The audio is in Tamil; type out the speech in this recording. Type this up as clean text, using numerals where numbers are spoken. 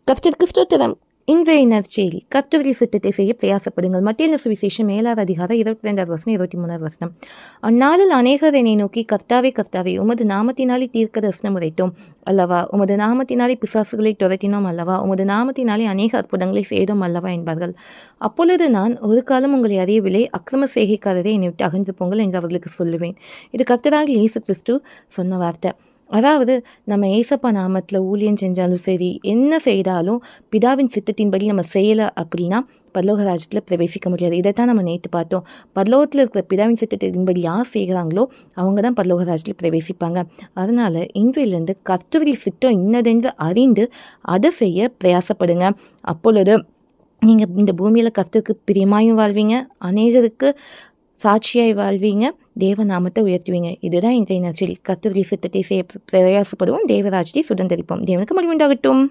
கர்த்தருக்கு ஸ்தோத்திரம். இன்றைய நற்செய்தி கர்த்தருடைய சித்தத்தை செய்ய பிரயாசப்படுங்கள். மத்திய சுவிசேஷம் 7வது அதிகாரம் 22வது வசனம் 23வது வசனம். அந்நாளில் அநேகர் என்னை நோக்கி, கர்த்தாவே கர்த்தாவே, உமது நாமத்தினாலே தீர்க்க தரிசனம் உரைத்தோம் அல்லவா, உமது நாமத்தினாலே பிசாசுகளை துரத்தினோம் அல்லவா, உமது நாமத்தினாலே அநேக அற்புதங்களை செய்தோம் அல்லவா என்பார்கள். அப்பொழுது நான், ஒரு காலம் உங்களை அறியவில்லை, அக்கிரம செய்கைக்காரரை என்னை விட்டு அகன்று போங்கள் என்று அவர்களுக்கு சொல்லுவேன். இது கர்த்தராகிய இயேசு கிறிஸ்து சொன்ன வார்த்தை. அதாவது நம்ம ஏசப்பா நாமத்தில் ஊழியம் செஞ்சாலும் சரி, என்ன செய்தாலும் பிதாவின் சித்தத்தின்படி நம்ம செய்யலை அப்படின்னா பரலோக ராஜ்யத்தில் பிரவேசிக்க முடியாது. இதைத்தான் நம்ம நேற்று பார்த்தோம். பரலோகத்தில் இருக்கிற பிதாவின் சித்தத்தின்படி யார் செய்கிறாங்களோ அவங்க தான் பரலோக ராஜ்யத்தில் பிரவேசிப்பாங்க. அதனால் இன்றையிலிருந்து கர்த்தருடைய சித்தம் இன்னதென்று அறிந்து அதை செய்ய பிரயாசப்படுங்க. அப்பொழுது நீங்கள் இந்த பூமியில் கர்த்தருக்கு பிரியமாயும் வாழ்வீங்க, அநேகருக்கு சாட்சியாய் வாழ்வீங்க, தேவ நாமத்தை உயர்த்துவீங்க. இதுதான் இன்றைய நற்செய்தி. கர்த்தருடைய சித்தத்தை செய்ய பிரயாசப்படுவோம், தேவராஜ்யத்தை சுதந்திரிப்போம். தேவனுக்கு மகிமை உண்டாகட்டும்.